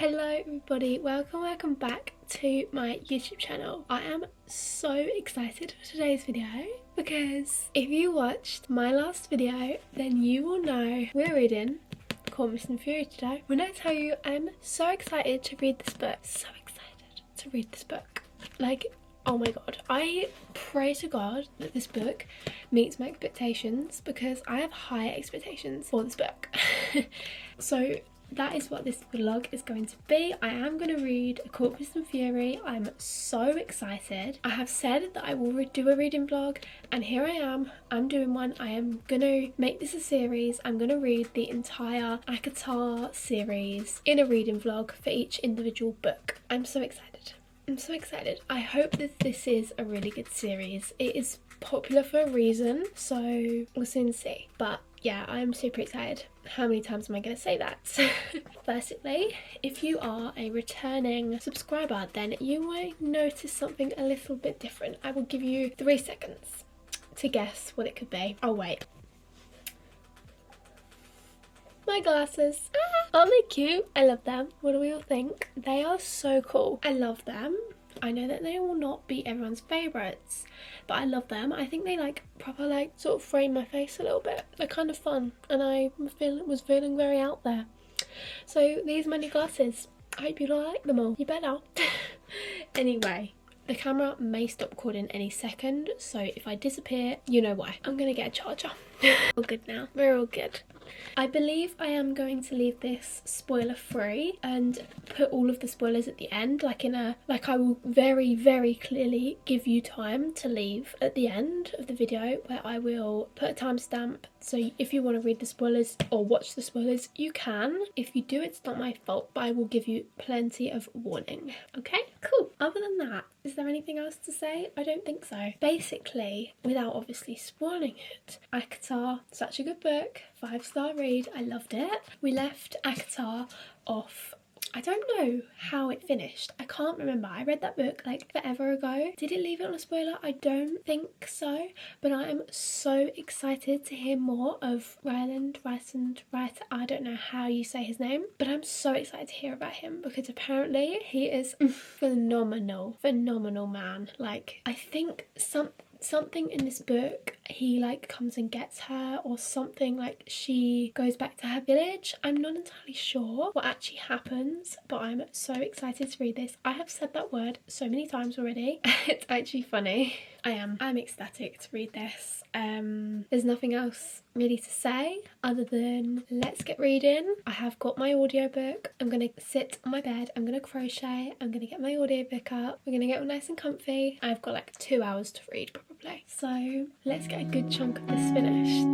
Hello everybody, welcome back to my YouTube channel. I am so excited for today's video because if you watched my last video then you will know we're reading Coolness and Fury today. When I tell you I'm so excited to read this book, like, oh my god, I pray to God that this book meets my expectations because I have high expectations for this book. So that is what this vlog is going to be. I am going to read Coolness and Fury. I'm so excited. I have said that I will do a reading vlog and here I am. I'm doing one. I am going to make this a series. I'm going to read the entire ACOMAF series in a reading vlog for each individual book. I'm so excited. I'm so excited. I hope that this is a really good series. It is popular for a reason, so we'll soon see. But yeah, I'm super excited. How many times am I going to say that? Firstly, if you are a returning subscriber, then you might notice something a little bit different. I will give you 3 seconds to guess what it could be. Oh wait. My glasses. Aren't they cute? I love them. What do we all think? They are so cool. I love them. I know that they will not be everyone's favourites, but I love them. I think they like proper like sort of frame my face a little bit. They're kind of fun and I was feeling very out there. So these are my new glasses. I hope you like them all. You better. Anyway, the camera may stop recording any second, so if I disappear, you know why. I'm gonna get a charger. All good now. We're all good. I believe I am going to leave this spoiler free and put all of the spoilers at the end, like I will very clearly give you time to leave at the end of the video where I will put a timestamp, so if you want to read the spoilers or watch the spoilers you can. If you do, it's not my fault, but I will give you plenty of warning. Okay, cool. Other than that, is there anything else to say? I don't think so. Basically, without obviously spoiling it, ACOMAF, such a good book, 5-star read, I loved it. We left ACOMAF off, I don't know how it finished. I can't remember. I read that book like forever ago. Did it leave it on a spoiler? I don't think so, but I am so excited to hear more of Ryland, I don't know how you say his name, but I'm so excited to hear about him because apparently he is phenomenal man. Like, I think something in this book, he like comes and gets her or something, like she goes back to her village. I'm not entirely sure what actually happens, but I'm so excited to read this. I have said that word so many times already. It's actually funny. I'm ecstatic to read this. There's nothing else really to say other than let's get reading. I have got my audiobook. I'm gonna sit on my bed, I'm gonna crochet, I'm gonna get my audiobook up, we're gonna get all nice and comfy. I've got like 2 hours to read probably, so let's get a good chunk of this finished.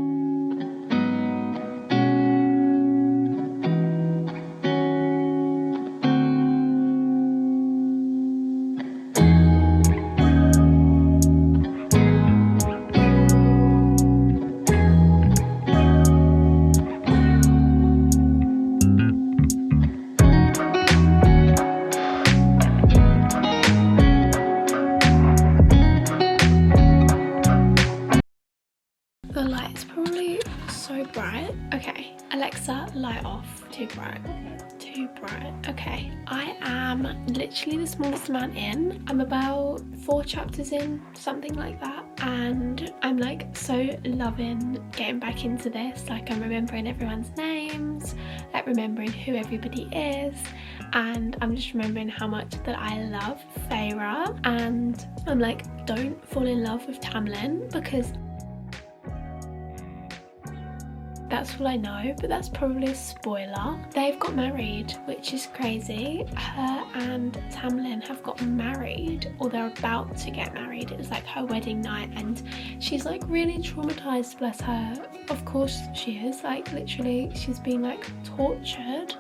The light is probably so bright. Okay, Alexa, light off. Too bright. Too bright. Okay, I am literally the smallest amount in. I'm about 4 chapters in, something like that, and I'm like so loving getting back into this. Like, I'm remembering everyone's names, like remembering who everybody is, and I'm just remembering how much that I love Feyre, and I'm like, don't fall in love with Tamlin because that's all I know, but that's probably a spoiler. They've got married, which is crazy. Her and Tamlin have got married, or they're about to get married. It was like her wedding night and she's like really traumatized, bless her. Of course she is, like literally she's been like tortured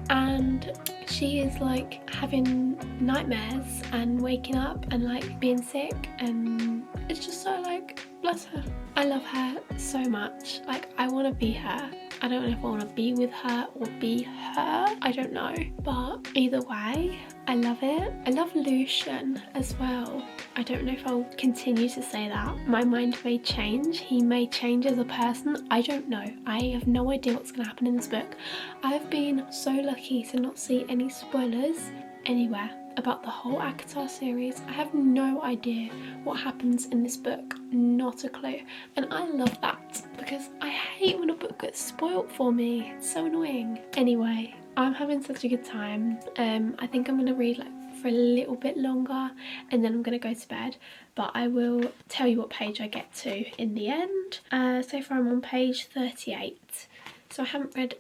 and she is like having nightmares and waking up and like being sick, and it's just so like, bless her. I love her so much. Like, I want to be her. I don't know if I want to be with her or be her. I don't know. But either way, I love it. I love Lucian as well. I don't know if I'll continue to say that. My mind may change. He may change as a person. I don't know. I have no idea what's going to happen in this book. I've been so lucky to not see any spoilers anywhere about the whole ACOTAR series. I have no idea what happens in this book, not a clue, and I love that because I hate when a book gets spoilt for me. It's so annoying. Anyway, I'm having such a good time. I think I'm gonna read like for a little bit longer and then I'm gonna go to bed, but I will tell you what page I get to in the end. So far I'm on page 38, so I haven't read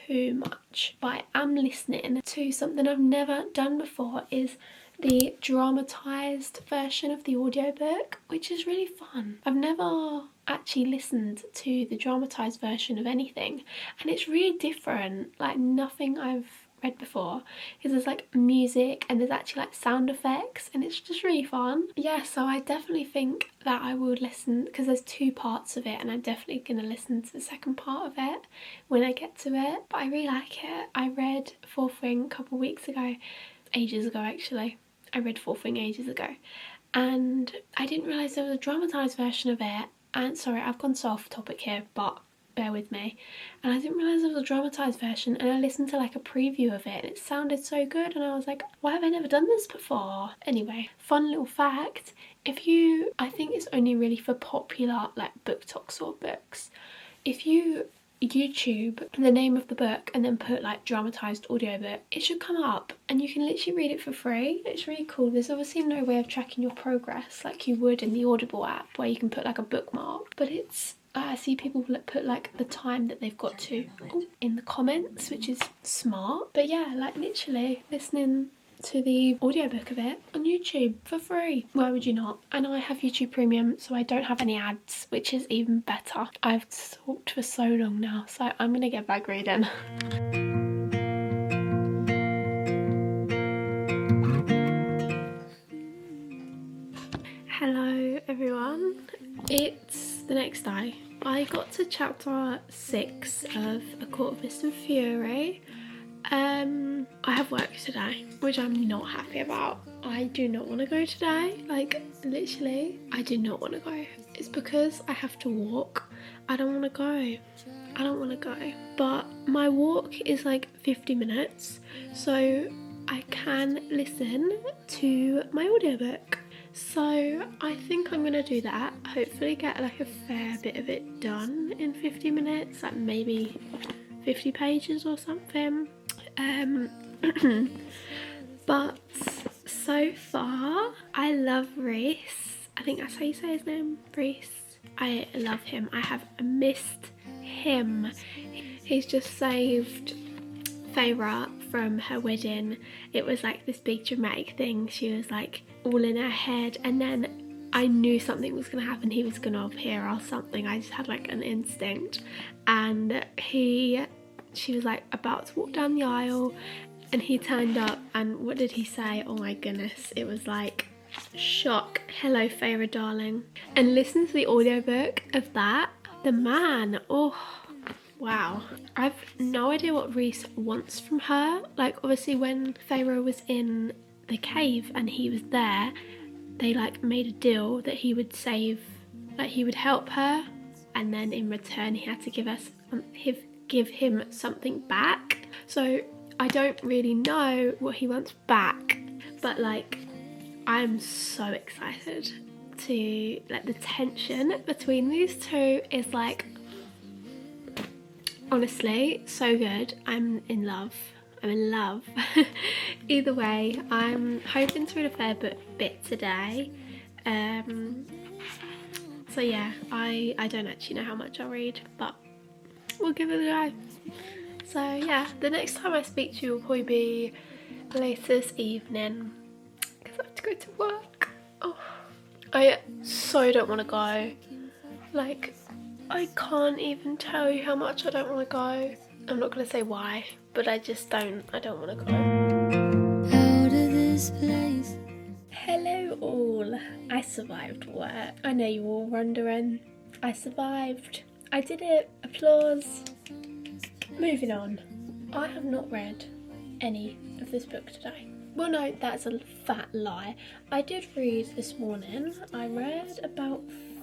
too much, but I am listening to something I've never done before, is the dramatised version of the audiobook, which is really fun. I've never actually listened to the dramatised version of anything, and it's really different, like nothing I've read before, because there's like music and there's actually like sound effects, and it's just really fun. Yeah, so I definitely think that I would listen, because there's 2 parts of it, and I'm definitely going to listen to the second part of it when I get to it. But I really like it. I read Fourth Wing a couple of weeks ago, ages ago actually. I read Fourth Wing ages ago, and I didn't realise there was a dramatised version of it. And sorry, I've gone so off topic here, but bear with me. And I didn't realise there was a dramatised version, and I listened to like a preview of it and it sounded so good, and I was like, why have I never done this before? Anyway, fun little fact, I think it's only really for popular like Booktok sort of books. If you YouTube the name of the book and then put like dramatised audiobook, it should come up and you can literally read it for free. It's really cool. There's obviously no way of tracking your progress like you would in the Audible app where you can put like a bookmark, but it's I see people put like the time that they've got to in the comments, which is smart. But yeah, like literally listening to the audiobook of it on YouTube for free. Why would you not? And I have YouTube Premium, so I don't have any ads, which is even better. I've talked for so long now, so I'm gonna get back reading. Hello everyone, it's the next day. I got to chapter 6 of A Court of Mist and Fury. I have work today, which I'm not happy about. I do not want to go today, like literally I do not want to go. It's because I have to walk. I don't want to go. But my walk is like 50 minutes, so I can listen to my audiobook. So I think I'm gonna do that, hopefully get like a fair bit of it done in 50 minutes, like maybe 50 pages or something. But so far I love Reese. I think that's how you say his name, Reese. I love him. I have missed him. He's just saved Feyre from her wedding. It was like this big dramatic thing. She was like all in her head, and then I knew something was going to happen. He was going to appear or something. I just had like an instinct, and she was like about to walk down the aisle and he turned up, and what did he say? Oh my goodness, it was like shock. Hello Feyre darling. And listen to the audiobook of that. The man, oh wow. I've no idea what Reese wants from her. Like obviously when Feyre was in the cave and he was there, they like made a deal that he would save, like he would help her, and then in return he had to give him something back. So I don't really know what he wants back, but like I'm so excited to, like the tension between these two is like honestly so good. I'm in love. Either way, I'm hoping to read a fair bit today. So yeah, I don't actually know how much I'll read, but we'll give it a go. So yeah, the next time I speak to you will probably be later this evening because I have to go to work. Oh, I so don't want to go. Like, I can't even tell you how much I don't want to go. I'm not going to say why, but I don't want to go. Out of this place. Hello all, I survived work. I know you're all wondering. I survived. I did it. Applause. Moving on. I have not read any of this book today. Well, no, that's a fat lie. I did read this morning. I read about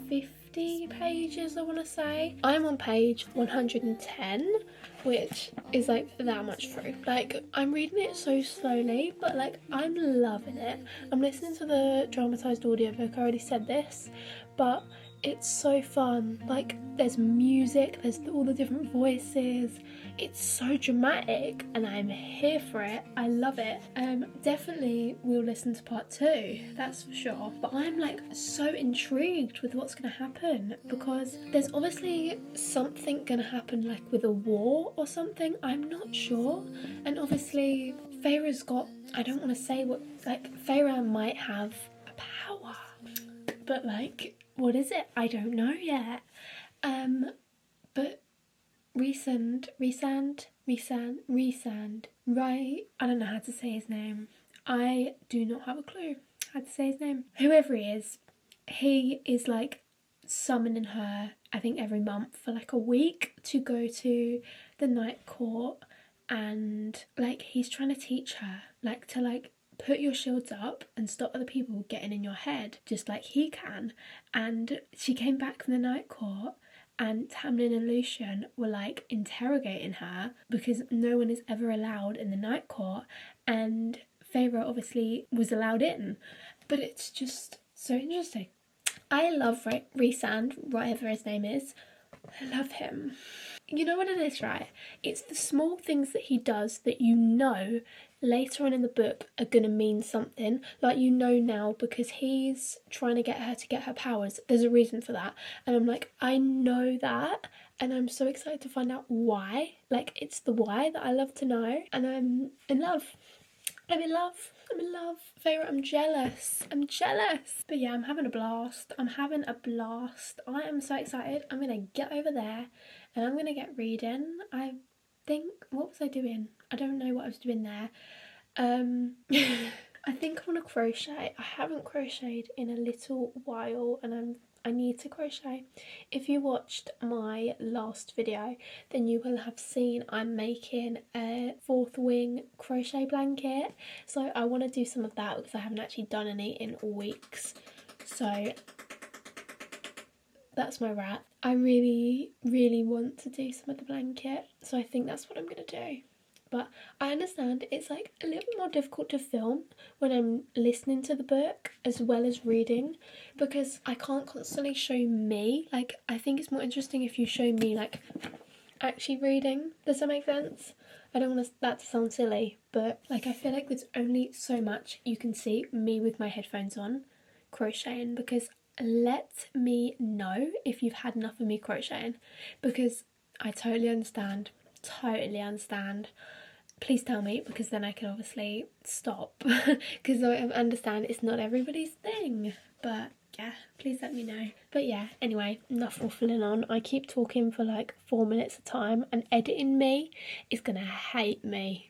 50 pages, I want to say. I'm on page 110, which is like that much through. Like, I'm reading it so slowly, but like I'm loving it. I'm listening to the dramatised audiobook, I already said this, but it's so fun. Like, there's music, there's all the different voices. It's so dramatic and I'm here for it. I love it. Definitely will listen to part 2, that's for sure. But I'm like so intrigued with what's going to happen, because there's obviously something going to happen, like with a war or something. I'm not sure. And obviously Feyre's got, I don't want to say what, like Feyre might have a power, but like, what is it? I don't know yet. But Rhysand, right? I don't know how to say his name. I do not have a clue how to say his name. Whoever he is like summoning her, I think every month for like a week to go to the night court, and like he's trying to teach her like to like put your shields up and stop other people getting in your head just like he can. And she came back from the night court and Tamlin and Lucian were like interrogating her because no one is ever allowed in the night court, and Feyre obviously was allowed in. But it's just so interesting. I love Rhysand, whatever his name is. I love him. You know what it is, right? It's the small things that he does that you know later on in the book are going to mean something. Like, you know now because he's trying to get her powers. There's a reason for that. And I'm like, I know that. And I'm so excited to find out why. Like, it's the why that I love to know. And I'm in love. I'm in love. Feyre, I'm jealous. But yeah, I'm having a blast. I am so excited. I'm going to get over there and I'm going to get reading. I think, what was I doing? I don't know what I was doing there. I think I want to crochet. I haven't crocheted in a little while and I need to crochet. If you watched my last video, then you will have seen I'm making a 4th wing crochet blanket. So I want to do some of that because I haven't actually done any in weeks. So that's my rat. I really, really want to do some of the blanket. So I think that's what I'm going to do. But I understand it's like a little bit more difficult to film when I'm listening to the book as well as reading, because I can't constantly show me. Like, I think it's more interesting if you show me like actually reading. Does that make sense? I don't want that to sound silly, but like I feel like there's only so much you can see me with my headphones on crocheting, because let me know if you've had enough of me crocheting, because I totally understand. Please tell me, because then I can obviously stop, because I understand it's not everybody's thing. But yeah, please let me know. But yeah, anyway, enough waffling on. I keep talking for like 4 minutes at a time, and editing me is gonna hate me.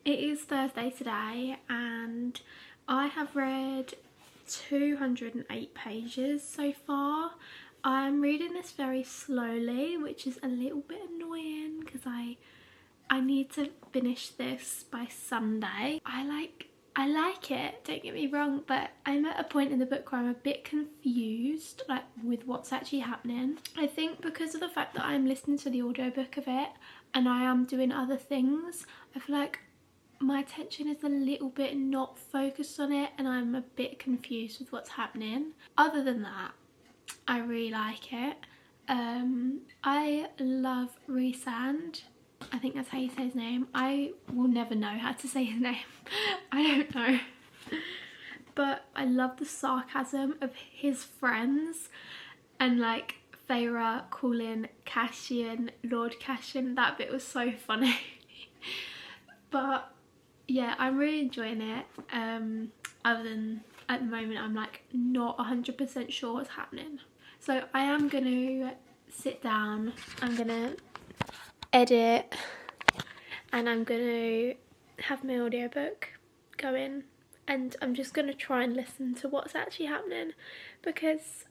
It is Thursday today and I have read 208 pages so far. I'm reading this very slowly, which is a little bit annoying because I need to finish this by Sunday. I like it, don't get me wrong, but I'm at a point in the book where I'm a bit confused like with what's actually happening. I think because of the fact that I'm listening to the audiobook of it and I am doing other things, I feel like my attention is a little bit not focused on it and I'm a bit confused with what's happening. Other than that, I really like it. I love Rhysand. I think that's how you say his name. I will never know how to say his name. I don't know. But I love the sarcasm of his friends and like Feyre calling Cassian Lord Cassian. That bit was so funny. But yeah, I'm really enjoying it. Other than at the moment I'm like not 100% sure what's happening. So I am going to sit down, I'm going to edit, and I'm going to have my audiobook going, and I'm just going to try and listen to what's actually happening, because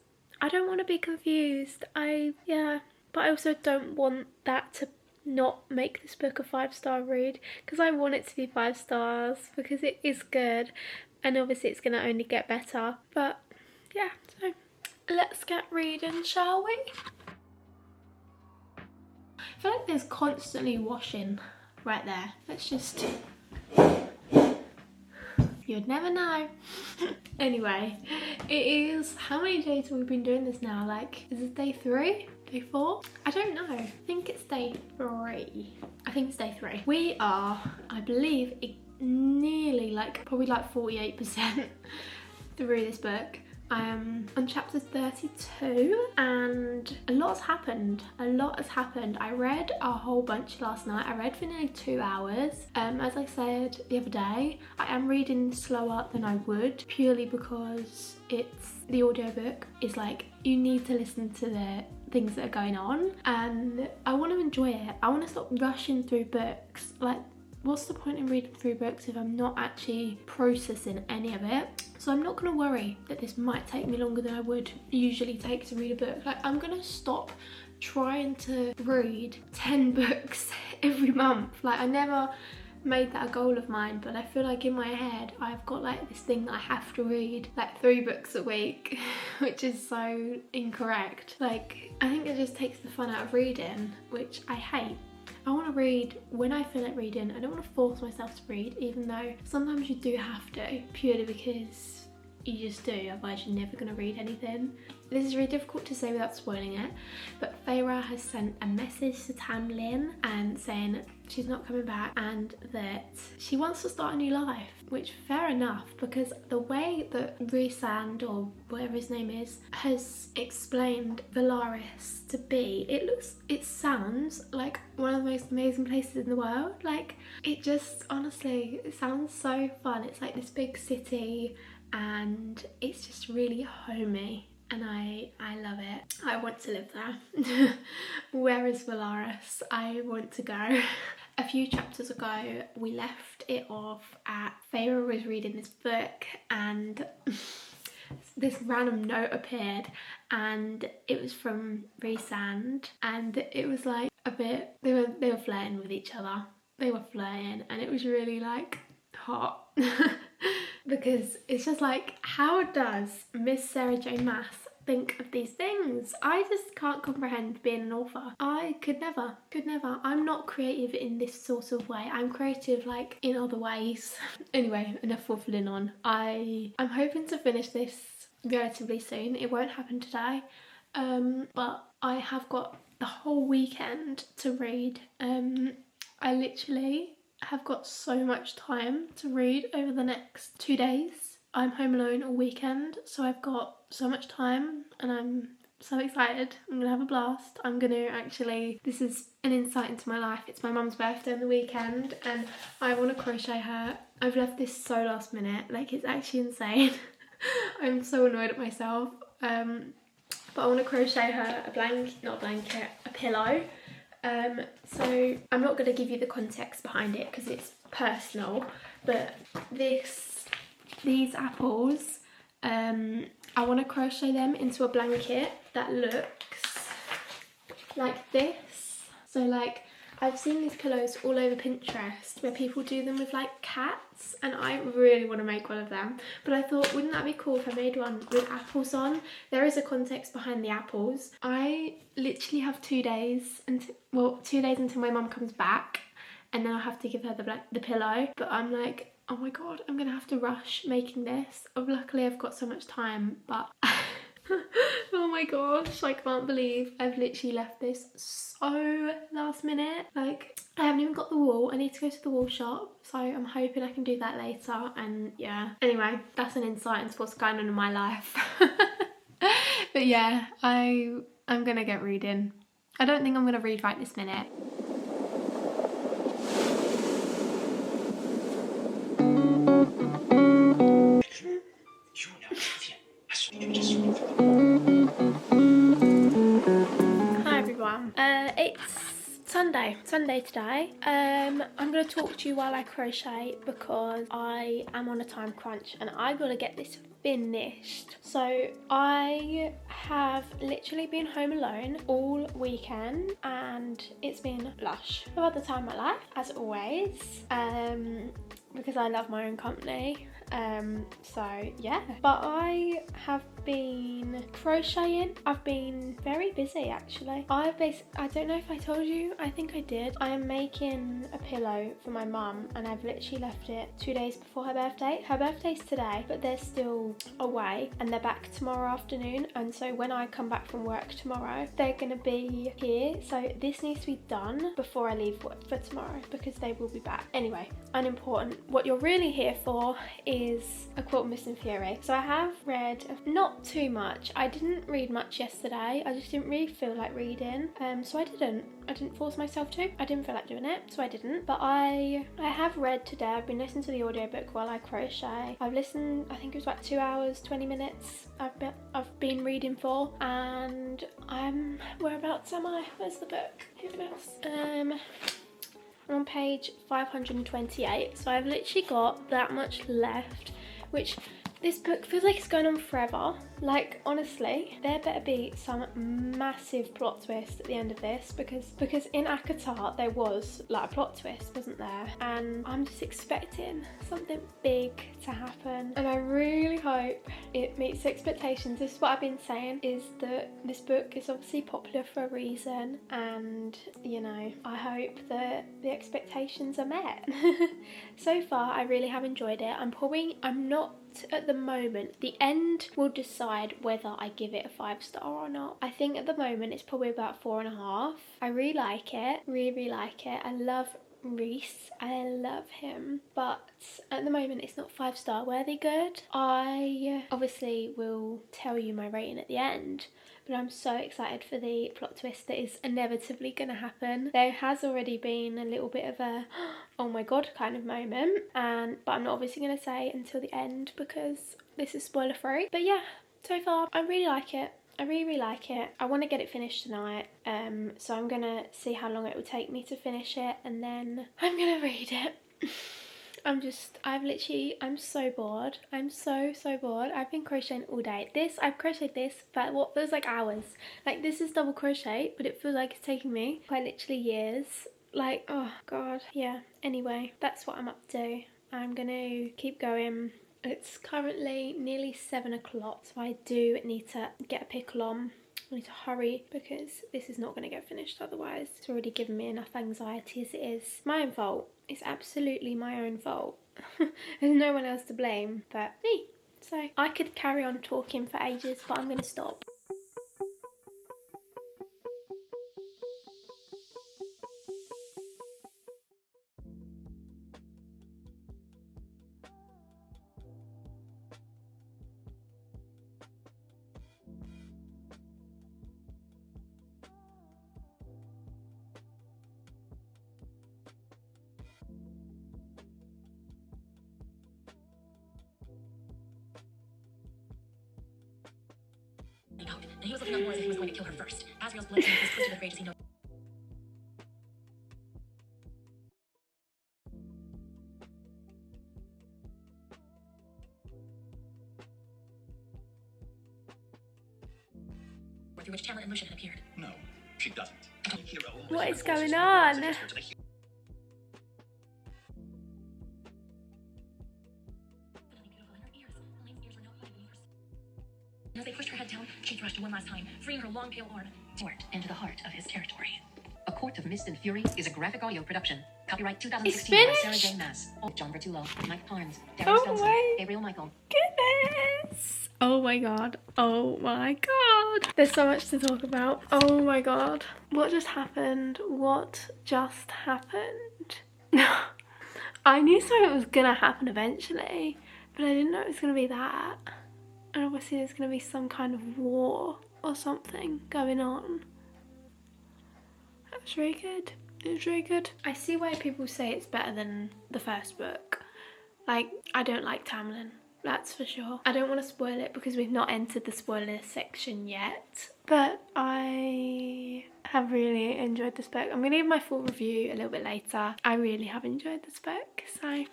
I don't want to be confused. Yeah, but I also don't want that to not make this book a 5-star read, because I want it to be 5 stars because it is good, and obviously it's going to only get better. But yeah, so let's get reading, shall we? I feel like there's constantly washing right there. Let's just... You'd never know. Anyway, it is... How many days have we been doing this now? Like, is it day 3? Day 4? I don't know. I think it's day 3. I think it's day 3. We are, I believe, nearly like, probably like 48% through this book. I am on chapter 32 and a lot has happened. I read a whole bunch last night. I read for nearly 2 hours. As I said the other day, I am reading slower than I would, purely because the audiobook is like, you need to listen to the things that are going on, and I want to enjoy it. I want to stop rushing through books. Like, what's the point in reading through books if I'm not actually processing any of it? So I'm not going to worry that this might take me longer than I would usually take to read a book. Like, I'm going to stop trying to read 10 books every month. Like, I never made that a goal of mine, but I feel like in my head I've got like this thing that I have to read like 3 books a week, which is so incorrect. Like, I think it just takes the fun out of reading, which I hate. I want to read when I feel like reading. I don't want to force myself to read, even though sometimes you do have to, purely because you just do, otherwise you're never going to read anything. This is really difficult to say without spoiling it, but Feyre has sent a message to Tamlin and saying she's not coming back and that she wants to start a new life, which fair enough, because the way that Rhysand, or whatever his name is, has explained Valaris to be, it sounds like one of the most amazing places in the world. Like, it just, honestly, it sounds so fun. It's like this big city and it's just really homey. And I love it. I want to live there. Where is Valaris? I want to go. A few chapters ago, we left it off at Feyre was reading this book and this random note appeared, and it was from Rhysand, and it was like a bit, they were flirting with each other. They were flirting, and it was really like hot. Because it's just like, how does Miss Sarah J Maas think of these things? I just can't comprehend being an author. I could never. I'm not creative in this sort of way. I'm creative like in other ways. Anyway, enough waffling on. I'm hoping to finish this relatively soon. It won't happen today, but I have got the whole weekend to read. I literally have got so much time to read over the next 2 days. I'm home alone all weekend, so I've got so much time and I'm so excited. I'm gonna have a blast. I'm gonna actually, this is an insight into my life. It's my mum's birthday on the weekend and I want to crochet her. I've left this so last minute, like it's actually insane. I'm so annoyed at myself. But I want to crochet her a pillow. So I'm not going to give you the context behind it because it's personal, but these apples, I want to crochet them into a blanket that looks like this. So like, I've seen these pillows all over Pinterest where people do them with like cats, and I really want to make one of them. But I thought, wouldn't that be cool if I made one with apples on? There is a context behind the apples. I literally have 2 days until, 2 days until my mum comes back, and then I'll have to give her the pillow. But I'm like, oh my god, I'm gonna have to rush making this. Luckily I've got so much time, but oh my gosh, I can't believe I've literally left this so last minute. Like, I haven't even got the wool. I need to go to the wool shop, so I'm hoping I can do that later. And yeah, anyway, that's an insight into what's going on in my life. But yeah, I'm gonna get reading. I don't think I'm gonna read right this minute. Hi everyone, it's Sunday today. I'm going to talk to you while I crochet because I am on a time crunch and I got to get this finished. So I have literally been home alone all weekend and it's been lush. I've had the time of my life, as always, because I love my own company. So yeah, but I have been crocheting. I've been very busy actually. I don't know if I told you, I think I did. I am making a pillow for my mum and I've literally left it 2 days before her birthday. Her birthday's today, but they're still away and they're back tomorrow afternoon, and so when I come back from work tomorrow they're gonna be here, so this needs to be done before I leave work for tomorrow because they will be back. Anyway, unimportant. What you're really here for is A Quilt Missing Fury. So I have read not too much. I didn't read much yesterday. I just didn't really feel like reading, so I didn't force myself to. I didn't feel like doing it, so I didn't. But I have read today. I've been listening to the audiobook while I crochet. I've listened, I think it was about 2 hours 20 minutes I've been reading for, and whereabouts am I? Where's the book? Who knows? I'm on page 528, so I've literally got that much left, which this book feels like it's going on forever. Like, honestly, there better be some massive plot twist at the end of this, because in ACOTAR there was like a plot twist, wasn't there? And I'm just expecting something big to happen, and I really hope it meets expectations. This is what I've been saying, is that this book is obviously popular for a reason, and you know, I hope that the expectations are met. So far I really have enjoyed it. I'm not at the moment, the end will decide whether I give it a 5-star or not. I think at the moment it's probably about 4.5. I really like it, really like it. I love Reese, I love him, but at the moment it's not 5-star worthy good. I obviously will tell you my rating at the end, but I'm so excited for the plot twist that is inevitably going to happen. There has already been a little bit of a oh my god kind of moment, but I'm not obviously going to say until the end because this is spoiler free. But yeah, so far I really like it. I really like it. I want to get it finished tonight, so I'm gonna see how long it will take me to finish it, and then I'm gonna read it. I'm so bored. I'm so bored. I've been crocheting all day. I've crocheted this for what feels like hours. Like, this is double crochet, but it feels like it's taking me quite literally years. Like, oh god. Yeah, anyway, that's what I'm up to. I'm gonna keep going. It's currently nearly 7 o'clock, so I do need to get a pickle on. I need to hurry because this is not going to get finished otherwise. It's already given me enough anxiety as it is. My own fault. It's absolutely my own fault. There's no one else to blame but me. So I could carry on talking for ages, but I'm going to stop. Out, and he was looking up more as if he was going to kill her first. Asriel's blood was twisted with rage as he noticed. Through which talent and Lucian had appeared. No, she doesn't. What is going on? As they pushed her head down, she thrust one last time, freeing her long pale arm toward into the heart of his territory. A Court of Mist and Fury is a graphic audio production. Copyright 2016 by Sarah J. Maas. John Bertullo, Mike Parnes, Darren Spencer, Gabriel Michael. Goodness! Oh my god. Oh my god. There's so much to talk about. Oh my god. What just happened? What just happened? I knew something was gonna happen eventually, but I didn't know it was gonna be that. And obviously there's going to be some kind of war or something going on. That was really good. It was really good. I see why people say it's better than the first book. Like, I don't like Tamlin, that's for sure. I don't want to spoil it because we've not entered the spoiler section yet. But I have really enjoyed this book. I'm going to give my full review a little bit later. I really have enjoyed this book, so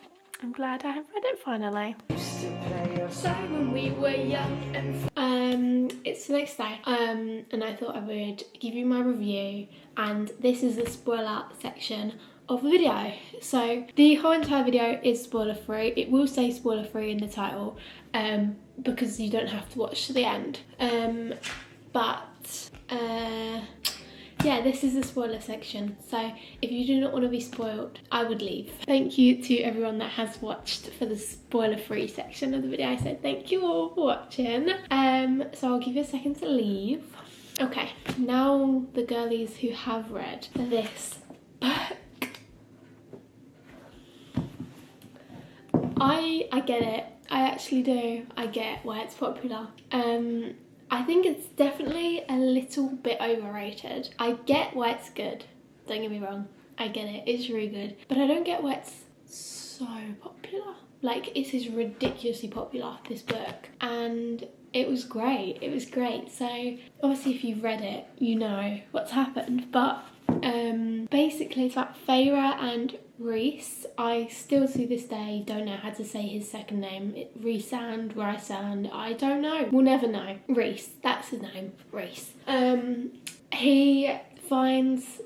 I'm glad I have read it finally. Used to play outside when we were young and It's the next day, and I thought I would give you my review, and this is the spoiler section of the video. So the whole entire video is spoiler free. It will say spoiler free in the title, because you don't have to watch to the end. Yeah, this is the spoiler section, so if you do not want to be spoiled, I would leave. Thank you to everyone that has watched for the spoiler-free section of the video. I said thank you all for watching. So I'll give you a second to leave. Okay, now the girlies who have read this book. I get it. I actually do. I get why it's popular. I think it's definitely a little bit overrated. I get why it's good. Don't get me wrong. I get it. It's really good. But I don't get why it's so popular. Like, it is ridiculously popular, this book. And it was great. It was great. So, obviously, if you've read it, you know what's happened. But basically, it's about Feyre and Rhys. I still to this day don't know how to say his second name. Rhysand, Rhysand, I don't know. We'll never know. Rhys, that's his name, Rhys. He goes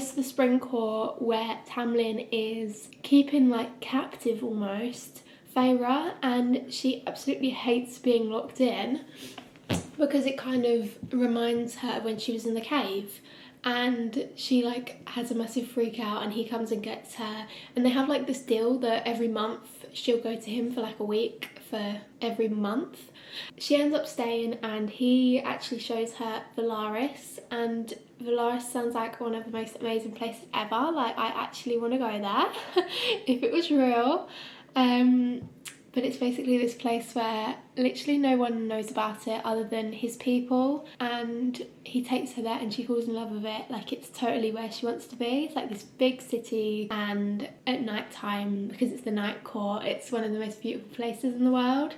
to the spring court where Tamlin is keeping, like, captive almost Feyre, and she absolutely hates being locked in because it kind of reminds her of when she was in the cave. And she, like, has a massive freak out, and he comes and gets her, and they have, like, this deal that every month she'll go to him for, like, a week for every month. She ends up staying, and he actually shows her Valaris, and Valaris sounds like one of the most amazing places ever. Like, I actually want to go there if it was real. But it's basically this place where literally no one knows about it other than his people, and he takes her there and she falls in love with it. Like, it's totally where she wants to be. It's like this big city, and at night time, because it's the night court, it's one of the most beautiful places in the world.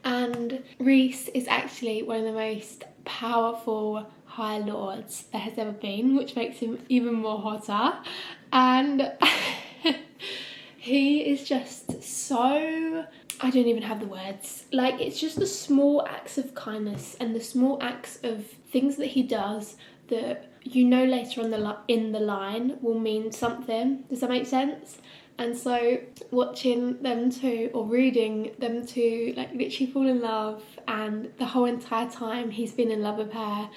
And Rhys is actually one of the most powerful High Lords there has ever been, which makes him even more hotter. And he is just so... I don't even have the words. Like, it's just the small acts of kindness and the small acts of things that he does that you know later on in the line will mean something. Does that make sense? And so watching them two, or reading them two, like, literally fall in love, and the whole entire time he's been in love with her,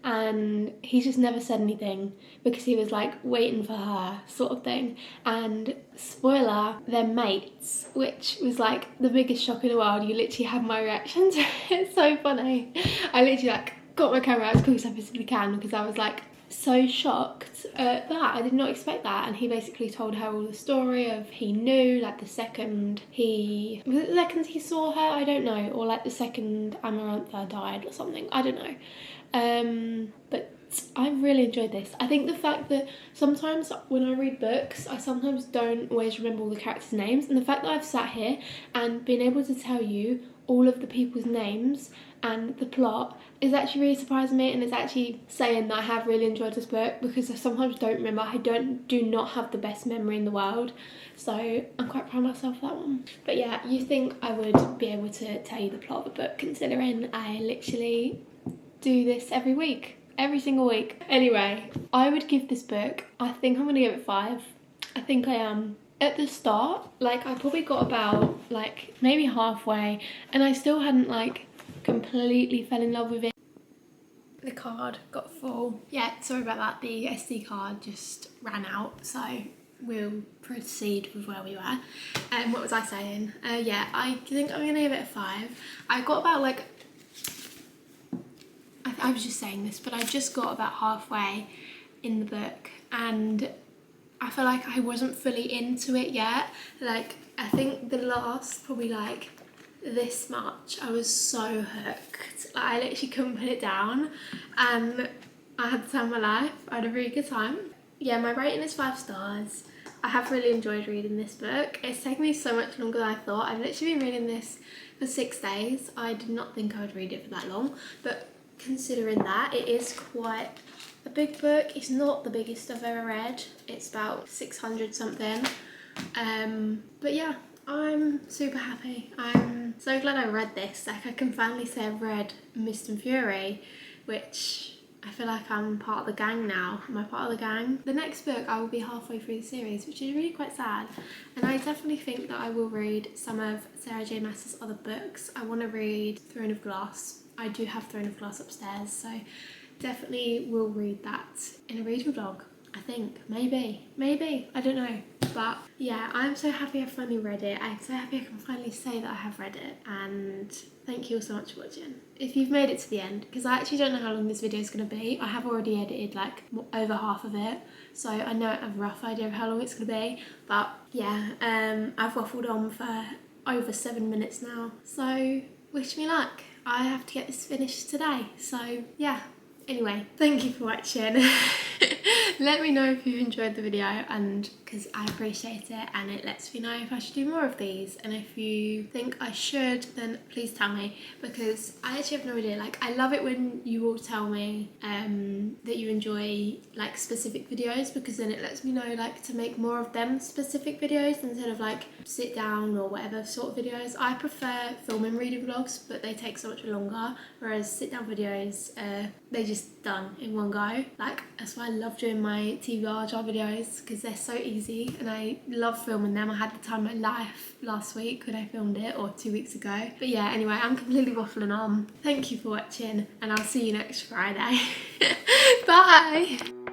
and he's just never said anything because he was, like, waiting for her, sort of thing. And spoiler, they're mates, which was, like, the biggest shock in the world. You literally have my reaction to it. It's so funny. I literally, like, got my camera out as quick as I possibly can because I was, like, so shocked at that. I did not expect that. And he basically told her all the story of he knew, like, the second he saw her, I don't know, or like the second Amarantha died or something, I don't know. But I really enjoyed this. I think the fact that sometimes when I read books, I sometimes don't always remember all the characters' names, and the fact that I've sat here and been able to tell you all of the people's names and the plot is actually really surprising me, and it's actually saying that I have really enjoyed this book, because I sometimes don't remember. I do not have the best memory in the world, so I'm quite proud of myself for that one. But yeah, you think I would be able to tell you the plot of a book, considering I literally do this every week, every single week. Anyway, I would give this book, I think I'm gonna give it 5. I think I am. At the start, like, I probably got about, like, maybe halfway, and I still hadn't, like, completely fell in love with it. The card got full. Yeah, sorry about that, the SD card just ran out, so we'll proceed with where we were. What was I saying? Yeah, I think I'm gonna give it a 5. I got about, like, I was just saying this, but I just got about halfway in the book, and I feel like I wasn't fully into it yet. Like, I think the last probably, like, this much, I was so hooked. Like, I literally couldn't put it down, and I had the time of my life. I had a really good time. Yeah, my rating is 5 stars. I have really enjoyed reading this book. It's taken me so much longer than I thought. I've literally been reading this for 6 days. I did not think I would read it for that long, but considering that, it is quite a big book. It's not the biggest I've ever read. It's about 600 something. But yeah, I'm super happy. I'm so glad I read this. Like, I can finally say I've read Mist and Fury, which I feel like I'm part of the gang now. Am I part of the gang? The next book, I will be halfway through the series, which is really quite sad. And I definitely think that I will read some of Sarah J Maas's other books. I want to read Throne of Glass. I do have Throne of Glass upstairs, so definitely will read that in a reading vlog. I think. Maybe. I don't know. But yeah, I'm so happy I finally read it. I'm so happy I can finally say that I have read it. And thank you all so much for watching. If you've made it to the end, because I actually don't know how long this video is going to be. I have already edited like over half of it. So I know I have a rough idea of how long it's going to be. But yeah, I've waffled on for over 7 minutes now. So wish me luck. I have to get this finished today. So yeah. Anyway, thank you for watching. Let me know if you enjoyed the video, and because I appreciate it, and it lets me know if I should do more of these. And if you think I should, then please tell me, because I actually have no idea. Like, I love it when you all tell me that you enjoy like specific videos, because then it lets me know like to make more of them specific videos instead of like sit down or whatever sort of videos. I prefer film and reading vlogs, but they take so much longer, whereas sit down videos, they just done in one go. Like, that's why I love doing my TBR jar videos, because they're so easy and I love filming them. I had the time of my life last week when I filmed it, or 2 weeks ago. But yeah, anyway, I'm completely waffling on. Thank you for watching, and I'll see you next Friday. Bye!